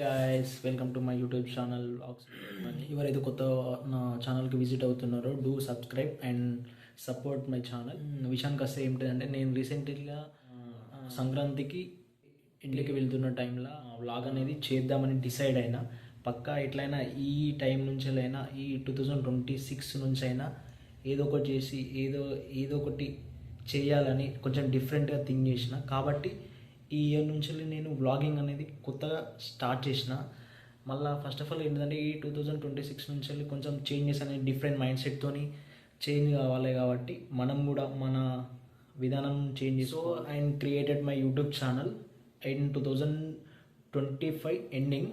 Guys welcome to my YouTube channel vlogs. ఎవరైతే కొత్త నా ఛానల్కి విజిట్ అవుతున్నారో do subscribe and support my channel. విషయానికి వస్తే ఏమిటంటే నేను రీసెంట్గా సంక్రాంతికి ఇంటికి వెళ్తున్న టైంలో వ్లాగ్ అనేది చేద్దామని డిసైడ్ అయినా. పక్కా ఎట్లయినా ఈ టైం నుంచెలైనా ఈ 2026 నుంచి అయినా ఏదో ఒకటి చేసి ఏదో ఒకటి చేయాలని కొంచెం డిఫరెంట్గా థింక్ చేసిన. కాబట్టి ఈ ఇయర్ నుంచి నేను వ్లాగింగ్ అనేది కొత్తగా స్టార్ట్ చేసిన. మళ్ళీ ఫస్ట్ ఆఫ్ ఆల్ ఏంటంటే ఈ 2026 నుంచి కొంచెం చేంజెస్ అనేది డిఫరెంట్ మైండ్ సెట్తో చేంజ్ కావాలి. కాబట్టి మనం కూడా మన విధానం change so and created my YouTube channel in 2025 ending.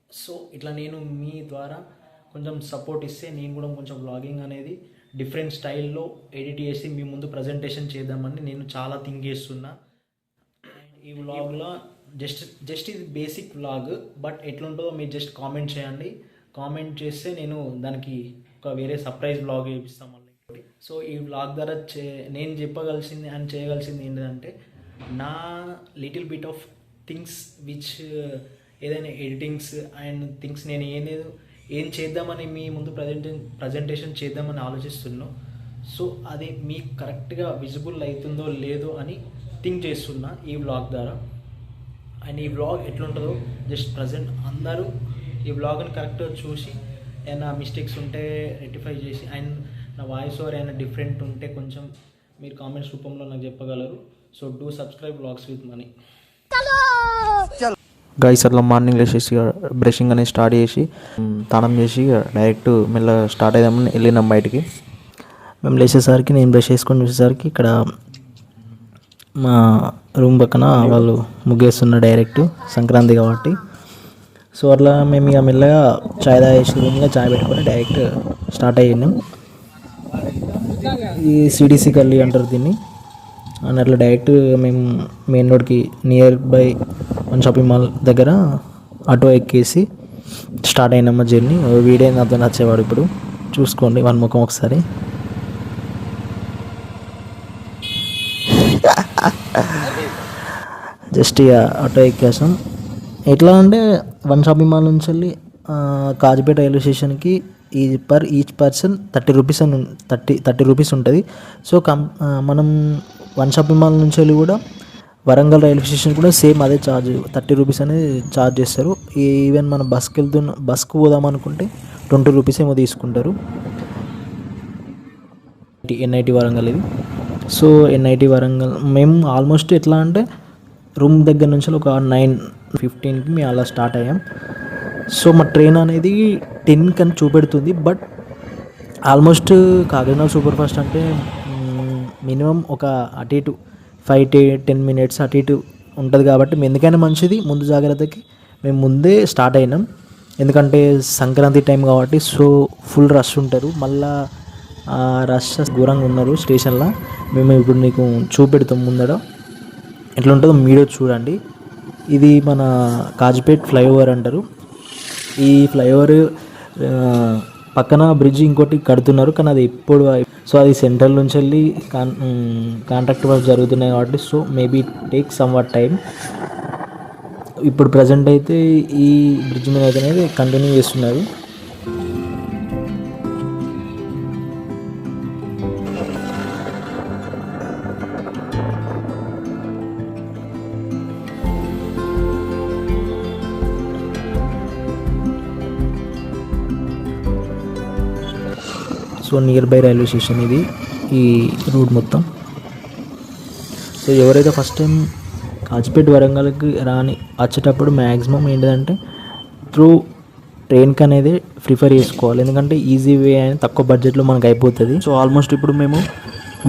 So ఇట్లా నేను మీ ద్వారా కొంచెం సపోర్ట్ ఇస్తే నేను కూడా కొంచెం వ్లాగింగ్ అనేది డిఫరెంట్ స్టైల్లో ఎడిట్ చేసి మీ ముందు ప్రజెంటేషన్ చేద్దామని నేను చాలా థింక్ చేస్తున్నా. ఈ వ్లాగ్లో జస్ట్ ఇది బేసిక్ వ్లాగ్, బట్ ఎట్లుంటుందో మీరు జస్ట్ కామెంట్ చేయండి. కామెంట్ చేస్తే నేను దానికి ఒక వేరే సర్ప్రైజ్ వ్లాగ్ చూపిస్తాను మళ్ళీ. సో ఈ వ్లాగ్ ద్వారా నేను చెప్పగలిసింది అండ్ చేయగలిసింది ఏంటంటే నా little bit of things which ఏదైనా ఎడిటింగ్స్ అండ్ థింగ్స్ నేను ఏం చేద్దామని మీ ముందు ప్రజెంటేషన్ చేద్దామని ఆలోచిస్తున్నాను. సో అది మీకు కరెక్ట్గా విజిబుల్ అవుతుందో లేదో అని థింక్ చేస్తున్నా ఈ వ్లాగ్ ద్వారా. అండ్ ఈ వ్లాగ్ ఎట్లుంటుందో జస్ట్ ప్రజెంట్ అందరూ ఈ వ్లాగ్ని కరెక్ట్గా చూసి ఏమైనా మిస్టేక్స్ ఉంటే రెక్టిఫై చేసి అండ్ నా వాయిస్ ఓవర్ ఏమైనా డిఫరెంట్ ఉంటే కొంచెం మీరు కామెంట్స్ రూపంలో నాకు చెప్పగలరు. So do subscribe vlogs with money. Guys అట్లా మార్నింగ్ లేచేసి బ్రషింగ్ అనేది స్టార్ట్ చేసి స్నానం చేసి డైరెక్ట్ మెల్ల స్టార్ట్ అయిదామని వెళ్ళినాం బయటికి. మేము లేచేసరికి నేను బ్రష్ చేసుకొని చూసేసరికి ఇక్కడ మా రూమ్ పక్కన వాళ్ళు ముగ్గేస్తున్న డైరెక్ట్ సంక్రాంతి కాబట్టి. సో అట్లా మేము ఇక మెల్లగా చాయ్ తాగేసి రూమ్లో చాయ్ పెట్టుకొని డైరెక్ట్ స్టార్ట్ అయ్యాం. ఈ సిడిసి గల్లీ అంటారు దీన్ని. అండ్ అట్లా డైరెక్ట్ మేము మెయిన్ రోడ్కి near by one shopping mall దగ్గర ఆటో ఎక్కేసి స్టార్ట్ అయినామా జర్నీ. వీడియో నాతో నచ్చేవాడు ఇప్పుడు చూసుకోండి వన్ ముఖం ఒకసారి. జస్ట్ ఇక ఆటో ఎక్కేసాం. ఎట్లా అంటే వన్ షాపింగ్ మాల్ నుంచి వెళ్ళి కాజీపేట రైల్వే స్టేషన్కి ఈచ్ పర్సన్ 30 రూపీస్ అని 30 రూపీస్ ఉంటుంది. సో మనం వన్ షాపింగ్ మాల్ నుంచి వెళ్ళి కూడా వరంగల్ రైల్వే స్టేషన్ కూడా సేమ్ అదే ఛార్జ్ 30 రూపీస్ అనేది ఛార్జ్ చేస్తారు. ఈవెన్ మనం బస్కు పోదాం అనుకుంటే 20 రూపీస్ ఏమో తీసుకుంటారు. ఎన్ఐటి వరంగల్ ఇది. సో ఎన్ఐటి వరంగల్ మేము ఆల్మోస్ట్ ఎట్లా అంటే రూమ్ దగ్గర నుంచి ఒక 9:15కి మేము అలా స్టార్ట్ అయ్యాం. సో మా ట్రైన్ అనేది 10కి అని చూపెడుతుంది, but almost Kakinada super fast అంటే మినిమం ఒక అటు ఇటు 5-10 మినిట్స్ అటు ఇటు ఉంటుంది. కాబట్టి ఎందుకైనా మంచిది ముందు జాగ్రత్తకి మేము ముందే స్టార్ట్ అయినాం. ఎందుకంటే సంక్రాంతి టైం కాబట్టి సో ఫుల్ రష్ ఉంటారు. మళ్ళీ రష్ ఘోరంగా ఉన్నారు స్టేషన్లో. మేము ఇప్పుడు నీకు చూపెడతాం ముందర ఎట్లా ఉంటుందో మీడియో చూడండి. ఇది మన కాజీపేట్ ఫ్లైఓవర్ అంటారు. ఈ ఫ్లైఓవర్ పక్కన బ్రిడ్జ్ ఇంకోటి కడుతున్నారు, కానీ అది ఎప్పుడు సో అది సెంట్రల్ నుంచి వెళ్ళి కాంట్రాక్ట్ వర్క్ జరుగుతున్నాయి కాబట్టి so maybe take some what time. ఇప్పుడు ప్రజెంట్ అయితే ఈ బ్రిడ్జ్ మీద అయితే కంటిన్యూ చేస్తున్నారు. So near by railway station ఇది ఈ రూట్ మొత్తం. సో ఎవరైతే ఫస్ట్ టైం కాచిపేట వరంగల్కి వచ్చేటప్పుడు మ్యాక్సిమం ఏంటంటే త్రూ ట్రైన్కి అనేది ప్రిఫర్ చేసుకోవాలి. ఎందుకంటే ఈజీ వే అని తక్కువ బడ్జెట్లో మనకు అయిపోతుంది. సో ఆల్మోస్ట్ ఇప్పుడు మేము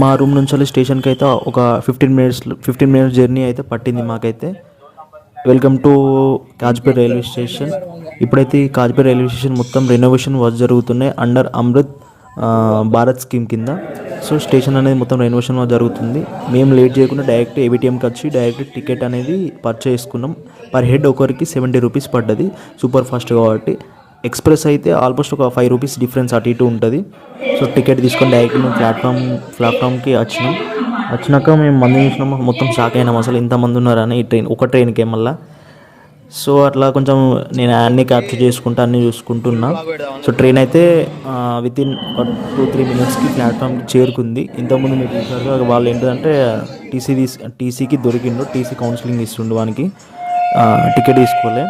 మా రూమ్ నుంచి స్టేషన్కి అయితే ఒక 15 మినిట్స్ జర్నీ అయితే పట్టింది మాకైతే. Welcome to Kachipeta railway station. ఇప్పుడైతే ఈ కాచిపేట రైల్వే స్టేషన్ మొత్తం రెనోవేషన్ వర్క్ జరుగుతున్నాయి అండర్ అమృత్ భారత్ స్కీమ్ కింద. సో స్టేషన్ అనేది మొత్తం రెనోవేషన్ జరుగుతుంది. మేము లేట్ చేయకుండా డైరెక్ట్ ఏబిటిఎంకి వచ్చి డైరెక్ట్ టికెట్ అనేది పర్చేస్ చేసుకున్నాం. పర్ హెడ్ ఒకరికి 70 రూపీస్ పడ్డది సూపర్ ఫాస్ట్ కాబట్టి. ఎక్స్ప్రెస్ అయితే ఆల్మోస్ట్ ఒక 5 రూపీస్ డిఫరెన్స్ అటు ఇటు ఉంటుంది. సో టికెట్ తీసుకొని డైరెక్ట్ మేము ప్లాట్ఫామ్కి వచ్చినాక మేము మంది చూసినాము, మొత్తం షాక్ అయినాం అసలు ఇంతమంది ఉన్నారని. ఈ ట్రైన్ ఒక ట్రైన్కే మళ్ళీ సో అట్లా కొంచెం నేను అన్ని క్యాప్చర్ చేసుకుంటా అన్నీ చూసుకుంటున్నా. సో ట్రైన్ అయితే విత్ ఇన్ 2-3 మినిట్స్కి ప్లాట్ఫామ్కి చేరుకుంది. ఇంతకుముందు మీరు చూసారు వాళ్ళు ఏంటంటే టీసీకి దొరికిండు, టీసీ కౌన్సిలింగ్ ఇస్తుండు వానికి, టికెట్ తీసుకోలే.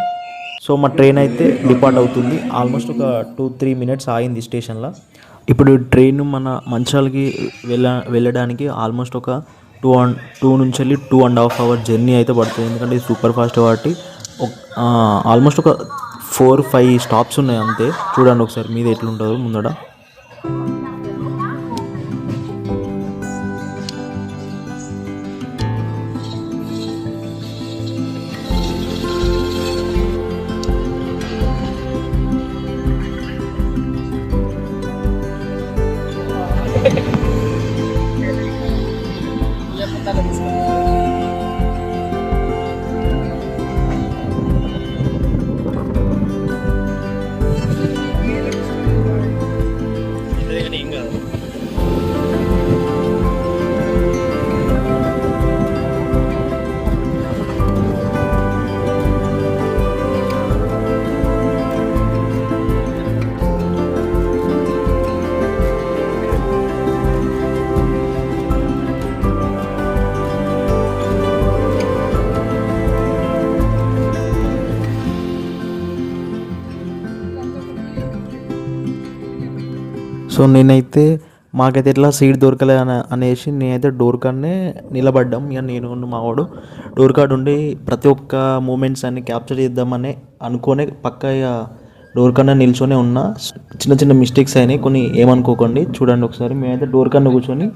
సో మా ట్రైన్ అయితే డిపార్ట్ అవుతుంది. ఆల్మోస్ట్ ఒక 2-3 మినిట్స్ ఆగింది స్టేషన్లో. ఇప్పుడు ట్రైన్ మన మంచాలకి వెళ్ళడానికి ఆల్మోస్ట్ ఒక 2 నుంచి వెళ్ళి 2.5 అవర్ జర్నీ అయితే పడుతుంది. ఎందుకంటే ఇది సూపర్ ఫాస్ట్ కాబట్టి ఆల్మోస్ట్ ఒక 4-5 స్టాప్స్ ఉన్నాయి అంతే. చూడండి ఒకసారి మీద ఎట్లుంటుందో ముందడ. సో నేనైతే మాకైతే ఎట్లా సీట్ దొరకలే అనేసి నేనైతే డోర్ కాడనే నిలబడ్డాం. ఇక నేను మా వాడు డోర్ కాడ ఉండి ప్రతి ఒక్క మూమెంట్స్ అన్ని క్యాప్చర్ చేద్దామని అనుకోనే పక్క ఇక డోర్ కాడ నిల్చొనే ఉన్నా. చిన్న చిన్న మిస్టేక్స్ అయినాయి కొన్ని, ఏమనుకోకండి. చూడండి ఒకసారి. మేమైతే డోర్ కాడ కూర్చొని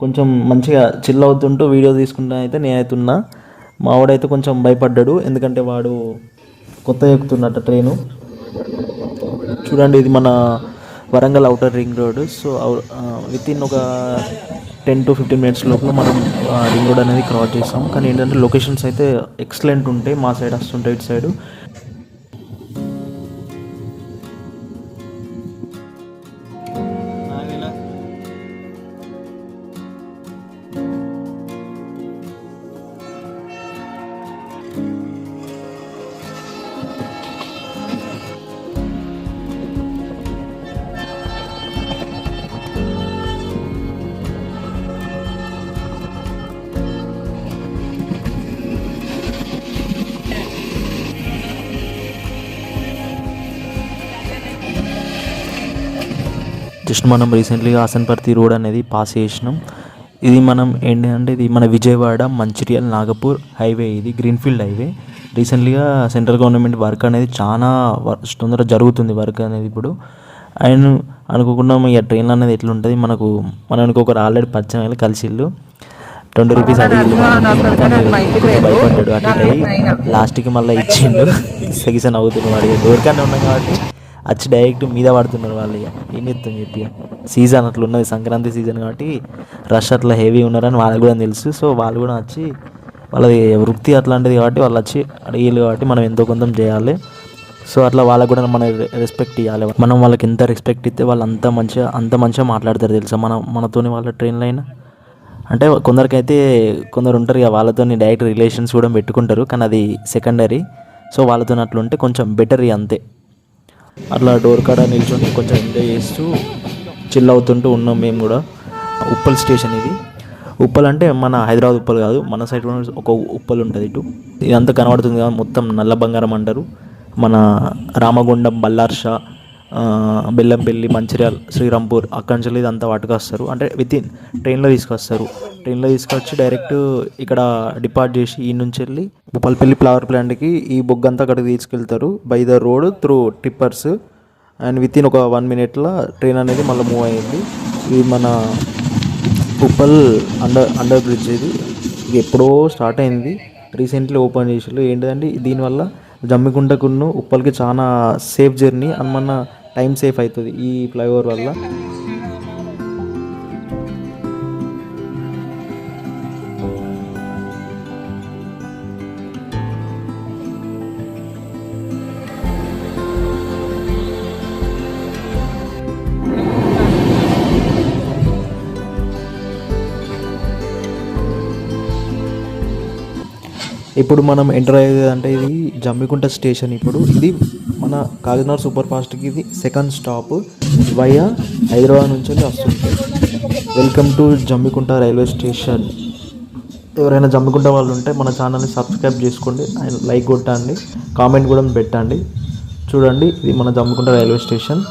కొంచెం మంచిగా చిల్ అవుతుంటూ వీడియో తీసుకుంటా అయితే నేనైతే ఉన్నా. మా వాడైతే కొంచెం భయపడ్డాడు, ఎందుకంటే వాడు కొత్త ఎక్కుతున్నట్ట ట్రైను. చూడండి ఇది మన Warangal outer ring road. So with in ఒక 10-15 మినిట్స్ లోపల మనం రింగ్ రోడ్ అనేది క్రాస్ చేస్తాం. కానీ ఏంటంటే లొకేషన్స్ అయితే ఎక్సలెంట్ ఉంటాయి. మా సైడ్ వస్తుంటాయి, ఇటు సైడు. జస్ట్ మనం రీసెంట్లీగా ఆసన్పర్తి రోడ్ అనేది పాస్ చేసినాం. ఇది మనం ఏంటంటే ఇది మన విజయవాడ మంచిర్యాల నాగపూర్ హైవే, ఇది గ్రీన్ఫీల్డ్ హైవే. రీసెంట్లీగా సెంట్రల్ గవర్నమెంట్ వర్క్ అనేది చాలా తొందరగా జరుగుతుంది వర్క్ అనేది ఇప్పుడు. అండ్ అనుకోకుండా ఇక ట్రైన్ అనేది ఎట్లుంటుంది మనకు ఒకరు ఆల్రెడీ పరిచయం వెళ్ళి కలిసిళ్ళు 20 రూపీస్ అడిగి భయపడ్డాడు. అటు లాస్ట్కి మళ్ళీ ఇచ్చిండు. సెగిసన్ అవుతున్నాడు. వాడు దూరకానే ఉన్నాం కాబట్టి వచ్చి డైరెక్ట్ మీద పడుతున్నారు వాళ్ళు. ఇక ఏం చెప్తాం చెప్పి, సీజన్ అట్లా ఉన్నది, సంక్రాంతి సీజన్ కాబట్టి రష్ అట్లా హెవీ ఉన్నారని వాళ్ళకి కూడా తెలుసు. సో వాళ్ళు కూడా వచ్చి వాళ్ళది వృత్తి అట్లాంటిది కాబట్టి వాళ్ళు వచ్చి అడిగారు కాబట్టి మనం ఎంతో కొంత చేయాలి. సో అట్లా వాళ్ళకు కూడా మన రెస్పెక్ట్ ఇవ్వాలి. మనం వాళ్ళకి ఎంత రెస్పెక్ట్ ఇస్తే వాళ్ళు అంత మంచిగా మాట్లాడతారు తెలుసా మనతోని వాళ్ళ ట్రైన్లో అయినా. అంటే కొందరు ఉంటారు ఇక వాళ్ళతో డైరెక్ట్ రిలేషన్స్ కూడా పెట్టుకుంటారు, కానీ అది సెకండరీ. సో వాళ్ళతో అట్లుంటే కొంచెం బెటర్ అంతే. అట్లా డోర్ కాడ నిల్చొని కొంచెం ఎంజాయ్ చేస్తూ చిల్ అవుతుంటూ ఉన్నాం మేము కూడా. ఉప్పల్ స్టేషన్ ఇది. ఉప్పల్ అంటే మన హైదరాబాద్ ఉప్పల్ కాదు, మన సైడ్ ఒక ఉప్పల్ ఉంటుంది ఇటు. ఇదంతా కనబడుతుంది కదా, మొత్తం నల్ల బంగారం అంటారు. మన రామగుండం, బల్లార్షా, బెల్లంపల్లి, మంచిర్యాల, శ్రీరాంపూర్ అక్కడి నుంచి ఇదంతా పట్టుకొస్తారు. అంటే వితిన్ ట్రైన్లో తీసుకొస్తారు. ట్రైన్లో తీసుకొచ్చి డైరెక్ట్ ఇక్కడ డిపార్ట్ చేసి ఈ నుంచి వెళ్ళి ఉప్పల్పల్లి ఫ్లవర్ ప్లాంట్కి ఈ బొగ్గంతా అక్కడికి తీసుకెళ్తారు by the road through tippers. And within ఒక 1 మినిట్లో ట్రైన్ అనేది మళ్ళీ మూవ్ అయ్యింది. ఇది మన ఉప్పల్ అండర్ బ్రిడ్జ్. ఇది ఎప్పుడో స్టార్ట్ అయింది, రీసెంట్లీ ఓపెన్ చేసారు. ఏంటంటే దీనివల్ల జమ్మికుంటకున్న ఉప్పల్కి చాలా సేఫ్ జర్నీ అని మన టైం సేఫ్ అవుతుంది ఈ ఫ్లైఓవర్ వల్ల. ఇప్పుడు మనం ఎంటర్ అయ్యేది అంటే ఇది జమ్మికుంట స్టేషన్. ఇప్పుడు ఇది మన కాకినాడ సూపర్ ఫాస్ట్కి ఇది సెకండ్ స్టాప్ వయా హైదరాబాద్ నుంచి వస్తుంది. Welcome to Jammikunta railway station. ఎవరైనా జమ్మికుంట వాళ్ళు ఉంటే మన ఛానల్ని సబ్స్క్రైబ్ చేసుకోండి అండ్ లైక్ కొట్టండి, కామెంట్ కూడా పెట్టండి. చూడండి ఇది మన జమ్మికుంట రైల్వే స్టేషన్.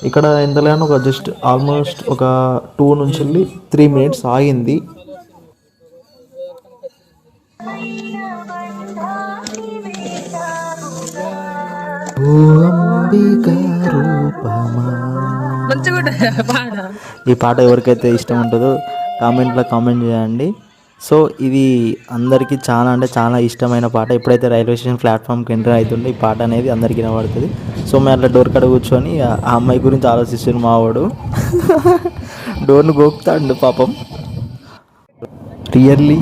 ఇక్కడ ఎంతలేనా ఒక జస్ట్ ఆల్మోస్ట్ ఒక 2 నుంచి 3 మినిట్స్ ఆగింది. ఈ పాట ఎవరికైతే ఇష్టం ఉంటుందో కామెంట్లో కామెంట్ చేయండి. సో ఇది అందరికీ చాలా అంటే చాలా ఇష్టమైన పాట. ఎప్పుడైతే రైల్వే స్టేషన్ ప్లాట్ఫామ్కి ఎంటర్ అవుతుందో ఈ పాట అనేది అందరికీ వినబడుతుంది. సో మేము అట్లా డోర్ కాడ కూర్చొని ఆ అమ్మాయి గురించి ఆలోచిస్తుంది మావాడు. డోర్ను గోపుతాడు పాపం. Really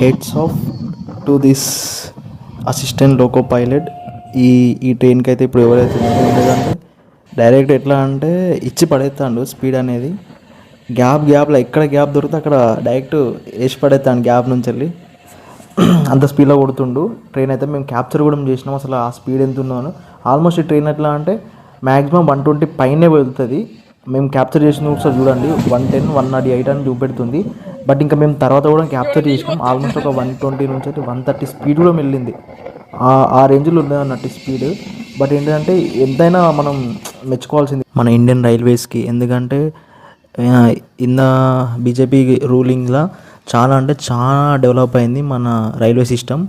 heads off to this assistant loco pilot. ఈ ట్రైన్కి అయితే ఇప్పుడు ఎవరైతే ఎందుకంటే డైరెక్ట్ ఎట్లా అంటే ఇచ్చి పడేస్తాడు స్పీడ్ అనేది. గ్యాప్లో ఎక్కడ గ్యాప్ దొరికితే అక్కడ డైరెక్ట్ వేసి పడేస్తాను గ్యాప్ నుంచి వెళ్ళి. అంత స్పీడ్లో కొడుతుండు. ట్రైన్ అయితే మేము క్యాప్చర్ కూడా చేసినాం అసలు ఆ స్పీడ్ ఎంత ఉందో. ఆల్మోస్ట్ ఈ ట్రైన్ ఎట్లా అంటే మ్యాక్సిమం 120 పైనే వెళ్తుంది. మేము క్యాప్చర్ చేసిన ఒకసారి చూడండి 110, 108 అని చూపెడుతుంది. బట్ ఇంకా మేము తర్వాత కూడా క్యాప్చర్ చేసినాం. ఆల్మోస్ట్ ఒక 120 నుంచి 130 స్పీడ్ కూడా వెళ్ళింది. ఆ రేంజ్లో ఉంది అన్నట్టు స్పీడ్. బట్ ఏంటంటే ఎంతైనా మనం మెచ్చుకోవాల్సింది మన ఇండియన్ రైల్వేస్కి. ఎందుకంటే ఇన్ బీజేపీ రూలింగ్లో చాలా అంటే చాలా డెవలప్ అయింది మన railway system.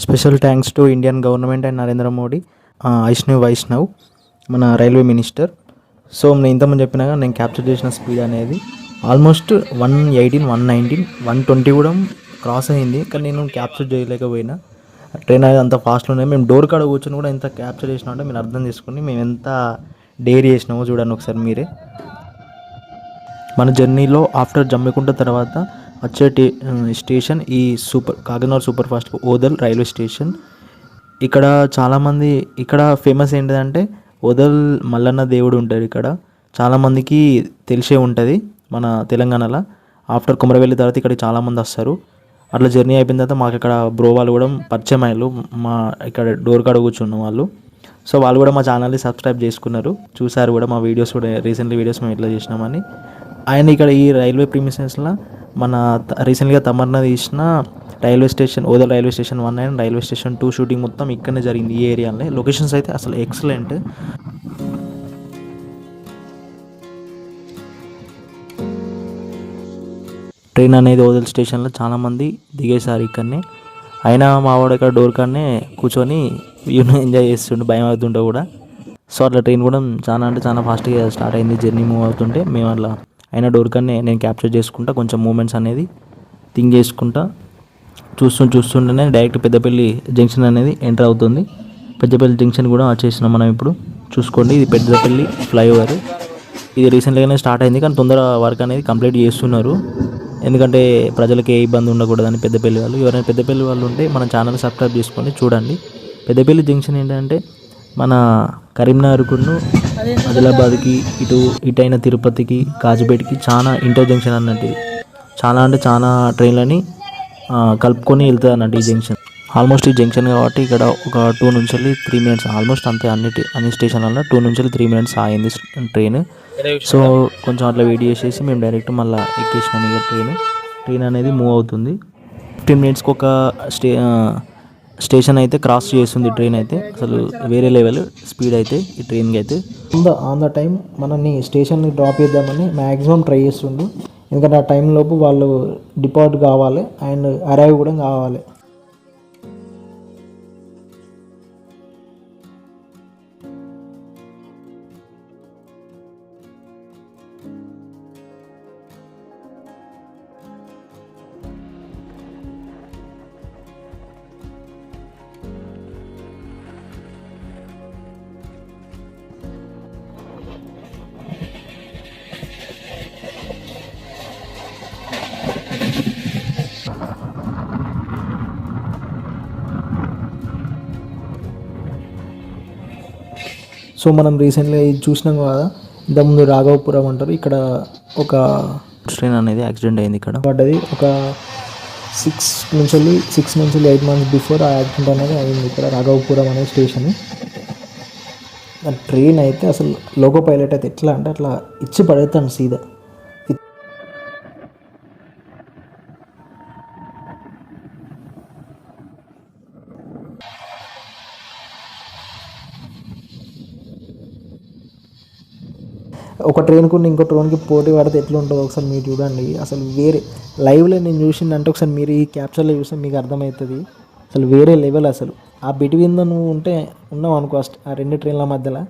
Special thanks to Indian government and Narendra Modi, Vaishnav మన రైల్వే మినిస్టర్. సో నేను ఇంతకుముందు చెప్పినాక నేను క్యాప్చర్ చేసిన స్పీడ్ అనేది ఆల్మోస్ట్ 118, 119, 120 కూడా క్రాస్ అయింది. కానీ నేను క్యాప్చర్ చేయలేకపోయినా. ట్రైన్ అనేది అంత ఫాస్ట్లో ఉన్నాయి. మేము డోర్ కాడ కూర్చొని కూడా ఎంత క్యాప్చర్ చేసినా అంటే మీరు అర్థం చేసుకుని మేము ఎంత డేర్ చేసినామో చూడండి ఒకసారి మీరే. మన జర్నీలో ఆఫ్టర్ జమ్మికుంట తర్వాత వచ్చే స్టేషన్ ఈ Kakinada super fast Odal railway station. ఇక్కడ చాలామంది ఇక్కడ ఫేమస్ ఏంటిదంటే ఓదల్ మల్లన్న దేవుడు ఉంటాడు. ఇక్కడ చాలామందికి తెలిసే ఉంటుంది మన తెలంగాణలో. ఆఫ్టర్ కుమరవెల్లి తర్వాత ఇక్కడ చాలామంది వస్తారు. అట్లా జర్నీ అయిపోయిన తర్వాత మాకు ఇక్కడ బ్రో వాళ్ళు కూడా పరిచయం అయ్యారు. మా ఇక్కడ డోర్ కాడ కూర్చున్న వాళ్ళు. సో వాళ్ళు కూడా మా ఛానల్ని సబ్స్క్రైబ్ చేసుకున్నారు, చూసారు కూడా మా వీడియోస్ కూడా. రీసెంట్లీ వీడియోస్ మేము ఎట్లా చేసినామని. ఆయన ఇక్కడ ఈ రైల్వే ప్రిమిసెస్లో మన రీసెంట్గా తమర్న తీసిన railway station Odal railway station 1 and railway station 2 shooting మొత్తం ఇక్కడనే జరిగింది ఈ ఏరియాలో. లొకేషన్స్ అయితే అసలు ఎక్సలెంట్. ట్రైన్ అనేది ఓదల్ స్టేషన్లో చాలామంది దిగేశారు ఇక్కడనే. అయినా మా వాడు ఇక్కడ డోర్ కాడనే కూర్చొని ఎంజాయ్ చేస్తుండే, భయం అవుతుంటే కూడా. సో అట్లా ట్రైన్ కూడా చాలా అంటే చాలా ఫాస్ట్గా స్టార్ట్ అయింది. జర్నీ మూవ్ అవుతుంటే మేము అట్లా అయినా డోర్ కాడనే నేను క్యాప్చర్ చేసుకుంటా కొంచెం మూమెంట్స్ అనేది థింక్ చేసుకుంటా చూస్తుంటేనే డైరెక్ట్ పెద్దపల్లి జంక్షన్ అనేది ఎంటర్ అవుతుంది. పెద్దపల్లి జంక్షన్ కూడా వచ్చేసినాం మనం ఇప్పుడు. చూసుకోండి ఇది పెద్దపల్లి ఫ్లైఓవర్. ఇది రీసెంట్గానే స్టార్ట్ అయింది కానీ తొందర వర్క్ అనేది కంప్లీట్ చేస్తున్నారు. ఎందుకంటే ప్రజలకు ఏ ఇబ్బంది ఉండకూడదని పెద్దపల్లి వాళ్ళు. ఎవరైనా పెద్దపల్లి వాళ్ళు ఉంటే మన ఛానల్ సబ్స్క్రైబ్ చేసుకొని చూడండి. పెద్దపల్లి జంక్షన్ ఏంటంటే మన కరీంనగర్కును ఆదిలాబాద్కి ఇటైన తిరుపతికి కాజుపేటకి చాలా ఇంటర్ జంక్షన్ అన్నట్టు. చాలా అంటే చాలా ట్రైన్లని కలుపుకొని వెళ్తుంది అన్నట్టు ఈ జంక్షన్. ఆల్మోస్ట్ ఈ జంక్షన్ కాబట్టి ఇక్కడ ఒక 2 నుంచి 3 మినిట్స్ ఆల్మోస్ట్ అంతే అన్ని స్టేషన్లలో 2 నుంచి 3 మినిట్స్ ఆగింది ట్రైన్. సో కొంచెం అట్లా వెయిట్ చేసేసి మేము డైరెక్ట్ మళ్ళీ ఎక్కేసినాం. ఇక ట్రైన్ అనేది మూవ్ అవుతుంది. 15 మినిట్స్కి ఒక స్టేషన్ అయితే క్రాస్ చేస్తుంది ట్రైన్ అయితే. అసలు వేరే లెవెల్ స్పీడ్ అయితే ఈ ట్రైన్కి అయితే. ఆన్ ద టైం మనల్ని స్టేషన్ని డ్రాప్ చేద్దామని మ్యాక్సిమం ట్రై చేస్తుండు. ఎందుకంటే ఆ టైంలోపు వాళ్ళు డిపార్ట్ కావాలి అండ్ అరైవ్ కూడా కావాలి. సో మనం రీసెంట్గా ఇది చూసినాం కదా, ఇంతకుముందు రాఘవపురం అంటారు. ఇక్కడ ఒక ట్రైన్ అనేది యాక్సిడెంట్ అయింది. ఇక్కడ పడ్డది ఒక 6 నుంచి 8 months బిఫోర్ ఆ యాక్సిడెంట్ అనేది అయింది ఇక్కడ రాఘవపురం అనే స్టేషన్. ఆ ట్రైన్ అయితే అసలు లోకో పైలట్ అయితే ఎట్లా అంటే అట్లా ఇచ్చి పడేస్తాను సీదా. ఒక ట్రైన్కు ఇంకో ట్రైన్కి పోటీ పడితే ఎట్లా ఉంటుందో ఒకసారి మీరు చూడండి. అసలు వేరే లైవ్లో నేను చూసిందంటే ఒకసారి మీరు ఈ క్యాప్చర్లో చూస్తే మీకు అర్థమవుతుంది. అసలు వేరే లెవెల్ అసలు. ఆ బిట్వీన్ నువ్వు ఉన్నావు అనుకో ఆ 2 ట్రైన్ల మధ్యలో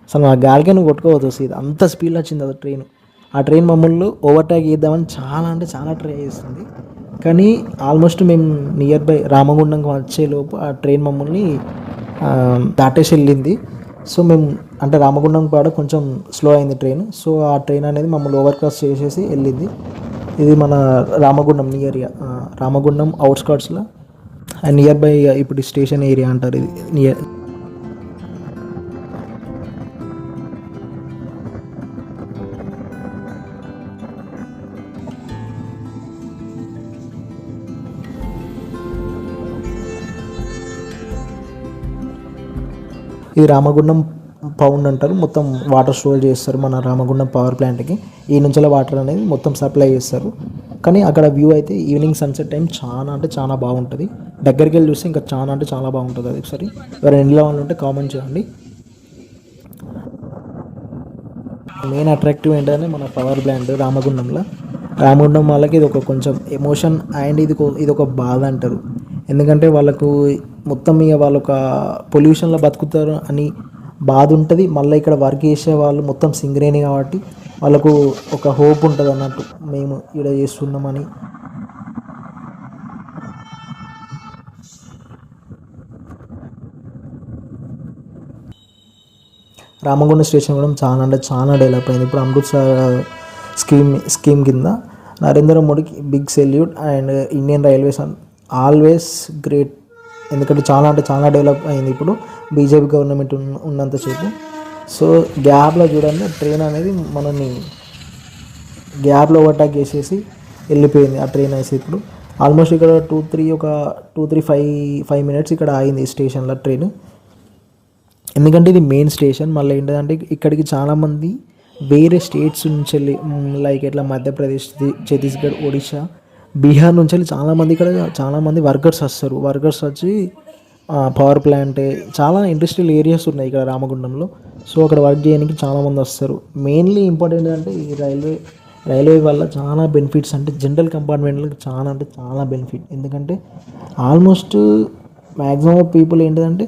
అసలు ఆ గాలికే నువ్వు కొట్టుకోవద్దు సీదా. అంత స్పీడ్ వచ్చింది అది ట్రైన్. ఆ ట్రైన్ మమ్మల్ని ఓవర్టేక్ చేద్దామని చాలా అంటే చాలా ట్రై చేస్తుంది. కానీ ఆల్మోస్ట్ మేము నియర్ బై రామగుండంకి వచ్చేలోపు ఆ ట్రైన్ మమ్మల్ని దాటేసి వెళ్ళింది. సో మేము అంటే రామగుండం కూడా కొంచెం స్లో అయింది ట్రైన్. సో ఆ ట్రైన్ అనేది మమ్మల్ని ఓవర్ క్రాస్ చేసేసి వెళ్ళింది. ఇది మన రామగుండం రామగుండం అవుట్స్కర్ట్స్లో నియర్ బై ఇప్పుడు స్టేషన్ ఏరియా అంటారు. ఇది నియర్ ఇది రామగుండం పౌండ్ అంటారు. మొత్తం వాటర్ స్టోర్ చేస్తారు మన రామగుండం పవర్ ప్లాంట్కి. ఈ నుంచి వాటర్ అనేది మొత్తం సప్లై చేస్తారు. కానీ అక్కడ వ్యూ అయితే ఈవినింగ్ సన్సెట్ టైం చాలా అంటే చాలా బాగుంటుంది. దగ్గరికి వెళ్ళి చూస్తే ఇంకా చాలా అంటే చాలా బాగుంటుంది. అది ఒకసారి ఎవరైనా ఇంట్లో వాళ్ళు ఉంటే కామెంట్ చేయండి. మెయిన్ అట్రాక్టివ్ ఏంటంటే మన పవర్ ప్లాంట్ రామగుండం వాళ్ళకి ఇది ఒక కొంచెం ఎమోషన్ అండ్ ఇది ఒక బాధ అంటారు. ఎందుకంటే వాళ్ళకు మొత్తం ఇక వాళ్ళు ఒక పొల్యూషన్లో బతుకుతారు అని బాధ ఉంటుంది. మళ్ళీ ఇక్కడ వర్క్ చేసే వాళ్ళు మొత్తం సింగరేణి కాబట్టి వాళ్ళకు ఒక హోప్ ఉంటుంది అన్నట్టు, మేము ఇక్కడ చేస్తున్నామని. రామగుండం స్టేషన్ కూడా చాలా అంటే చాలా డెవలప్ అయింది. ఇప్పుడు అమృత్సర్ స్కీమ్ కింద నరేంద్ర మోడీకి big salute. And Indian railways always great. ఎందుకంటే చాలా అంటే చాలా డెవలప్ అయింది ఇప్పుడు బీజేపీ గవర్నమెంట్ ఉన్నంతసేపు. సో గ్యాప్లో చూడండి ట్రైన్ అనేది మనల్ని గ్యాప్లో ఓవర్టేక్ చేసేసి వెళ్ళిపోయింది ఆ ట్రైన్ వేసి. ఇప్పుడు ఆల్మోస్ట్ ఇక్కడ 5 minutes ఇక్కడ ఆగింది స్టేషన్లో ట్రైన్. ఎందుకంటే ఇది మెయిన్ స్టేషన్. మళ్ళీ ఏంటంటే ఇక్కడికి చాలామంది వేరే స్టేట్స్ నుంచి వెళ్ళి లైక్ ఇట్లా మధ్యప్రదేశ్, ఛత్తీస్గఢ్, ఒడిశా, బీహార్ నుంచి వెళ్ళి చాలామంది వర్కర్స్ వస్తారు. వర్కర్స్ వచ్చి పవర్ ప్లాంట్ చాలా ఇండస్ట్రియల్ ఏరియాస్ ఉన్నాయి ఇక్కడ రామగుండంలో. సో అక్కడ వర్క్ చేయడానికి చాలామంది వస్తారు. మెయిన్లీ ఇంపార్టెంట్ అంటే ఈ రైల్వే వల్ల చాలా బెనిఫిట్స్. అంటే జనరల్ కంపార్ట్మెంట్లకు చాలా అంటే చాలా బెనిఫిట్. ఎందుకంటే ఆల్మోస్ట్ మ్యాక్సిమం ఆఫ్ పీపుల్ ఏంటంటే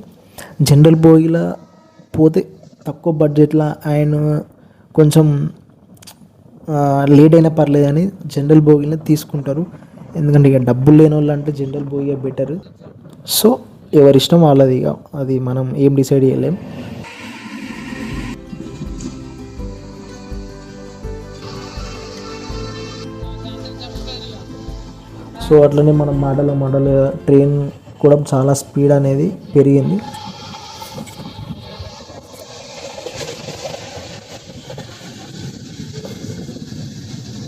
జనరల్ బోగిలా పోతే తక్కువ బడ్జెట్లో అండ్ కొంచెం లేట్ అయినా పర్లేదు అని జనరల్ బోగిని తీసుకుంటారు. ఎందుకంటే ఇక డబ్బులు లేని వాళ్ళు అంటే జనరల్ బోగి బెటర్. సో ఎవరిష్టం వాళ్ళది, ఇక అది మనం ఏం డిసైడ్ చేయలేం. సో అట్లనే మనం మాటలు ట్రైన్ కూడా చాలా స్పీడ్ అనేది పెరిగింది.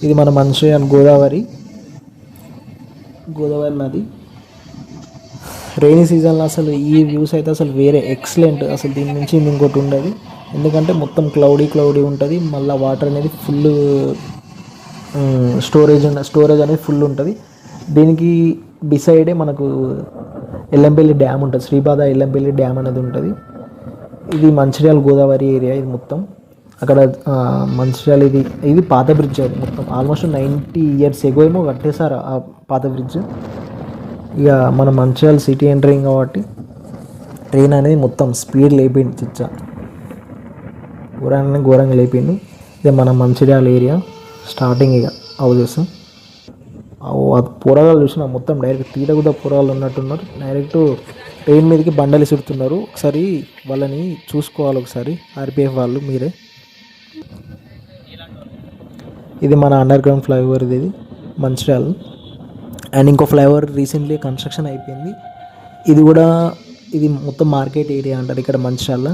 ఇది మన మంచిర్యాల గోదావరి నది. రైనీ సీజన్లో అసలు ఈ వ్యూస్ అయితే అసలు వేరే ఎక్సలెంట్. అసలు దీని నుంచి ఇంకోటి ఉండదు. ఎందుకంటే మొత్తం క్లౌడీ ఉంటుంది. మళ్ళీ వాటర్ అనేది ఫుల్ స్టోరేజ్ అనేది ఫుల్ ఉంటుంది. దీనికి డిసైడే మనకు ఎల్లంపల్లి డ్యామ్ ఉంటుంది. శ్రీపాద ఎల్లంపల్లి డ్యామ్ అనేది ఉంటుంది. ఇది మంచిర్యాల గోదావరి ఏరియా. ఇది మొత్తం అక్కడ మంచిర్యాల ఇది పాత బ్రిడ్జ్. అది మొత్తం ఆల్మోస్ట్ 90 years ఎగో ఏమో కట్టేశారు ఆ పాత బ్రిడ్జ్. ఇక మన మంచిర్యాల సిటీ ఎంటరింగ్ కాబట్టి ట్రైన్ అనేది మొత్తం స్పీడ్ లేపింది. ఘోరంగా లేపింది. ఇక మన మంచిర్యాల ఏరియా స్టార్టింగ్ ఇక హౌజెస్. పోరగాళ్ళు చూసిన మొత్తం డైరెక్ట్ తీరగుద్ద పోరగాళ్ళు ఉన్నట్టున్నారు. డైరెక్ట్ ట్రైన్ మీదకి బండలు ఇసురుతున్నారు. ఒకసారి వాళ్ళని చూసుకోవాలి ఒకసారి ఆర్పిఎఫ్ వాళ్ళు మీరే. ఇది మన అండర్ గ్రౌండ్ ఫ్లైఓవర్. ఇది మంచిర్యాల. అండ్ ఇంకో ఫ్లైఓవర్ రీసెంట్లీ కన్స్ట్రక్షన్ అయిపోయింది. ఇది మొత్తం మార్కెట్ ఏరియా అంటారు ఇక్కడ మంచిర్యాల.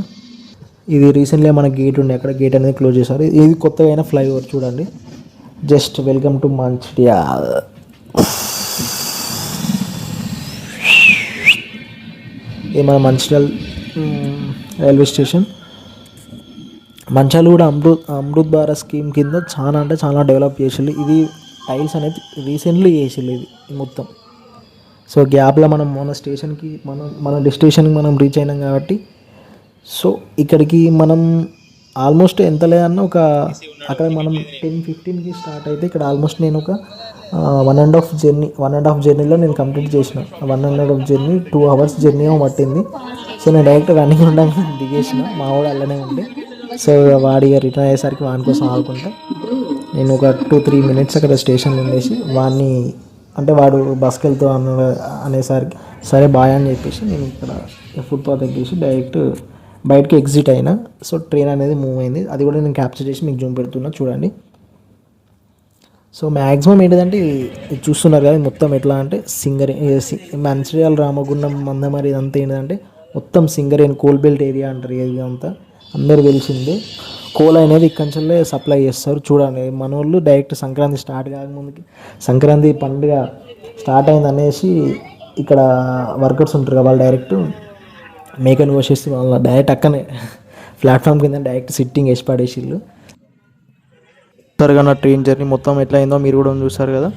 ఇది రీసెంట్లీ మన గేట్ ఉండే, అక్కడ గేట్ అనేది క్లోజ్ చేశారు. ఇది కొత్తగా అయిన ఫ్లైఓవర్ చూడండి. Just welcome to Mancherial. ఇది మన మంచిర్యాల రైల్వే స్టేషన్. మంచాలు కూడా అమృత్ భారత్ స్కీమ్ కింద చాలా అంటే చాలా డెవలప్ చేసిళ్ళు. ఇది టైల్స్ అనేది రీసెంట్లీ చేసిళ్ళు ఇది మొత్తం. సో గ్యాప్లో మనం మన డెస్టినేషన్కి మనం రీచ్ అయినాం కాబట్టి సో ఇక్కడికి మనం ఆల్మోస్ట్ ఎంత లేదన్నా అక్కడ మనం 10-15కి స్టార్ట్ అయితే ఇక్కడ ఆల్మోస్ట్ నేను ఒక 1.5 జర్నీలో నేను కంప్లీట్ చేసిన. 1.5 జర్నీ 2 hours జర్నీ పట్టింది. సో నేను డైరెక్ట్ రన్నింగ్ ఉండగా దిగేసిన. మా వాడు అలానే ఉండే. సో వాడిగా రిటర్న్ అయ్యేసరికి వాని కోసం ఆడుకుంటా నేను ఒక 2-3 minutes అక్కడ స్టేషన్లో ఉండేసి వాడిని అంటే వాడు బస్కి వెళ్తూ అనేసరికి సరే బాయ్ అని చెప్పేసి నేను ఇక్కడ ఫుట్పాత్ ఎక్కేసి డైరెక్ట్ బయటకి ఎగ్జిట్ అయినా. సో ట్రైన్ అనేది మూవ్ అయింది. అది కూడా నేను క్యాప్చర్ చేసి మీకు జూమ్ పెడుతున్నా చూడండి. సో మ్యాక్సిమం ఏంటిదంటే ఇది చూస్తున్నారు కదా మొత్తం ఎట్లా అంటే మంచిర్యాల రామగుండం మందమరి ఇదంతా ఏంటంటే మొత్తం సింగరేణి కోల్ బెల్ట్ ఏరియా అంటారు. ఇది అంతా అందరు తెలిసిందే. కోల్ అనేది ఇక్కడి నుంచే సప్లై చేస్తారు. చూడండి మన వాళ్ళు డైరెక్ట్ సంక్రాంతి స్టార్ట్ కాకముందుకి సంక్రాంతి పండుగ స్టార్ట్ అయింది అనేసి ఇక్కడ వర్కర్స్ ఉంటారు కదా వాళ్ళు డైరెక్ట్ మేకను కోసేసి వాళ్ళ డైరెక్ట్ అక్కనే ప్లాట్ఫామ్ కింద డైరెక్ట్ సిట్టింగ్ వేసి పడేసిళ్ళు. త్వరగా నా ట్రైన్ జర్నీ మొత్తం ఎట్లా అయిందో మీరు కూడా చూసారు కదా.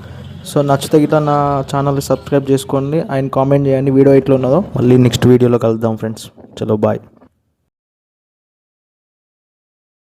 సో నచ్చితే గిట్లా నా ఛానల్ని సబ్స్క్రైబ్ చేసుకోండి అండ్ కామెంట్ చేయండి వీడియో ఎట్లా ఉన్నదో. మళ్ళీ నెక్స్ట్ వీడియోలో కలుద్దాం ఫ్రెండ్స్. చలో బాయ్.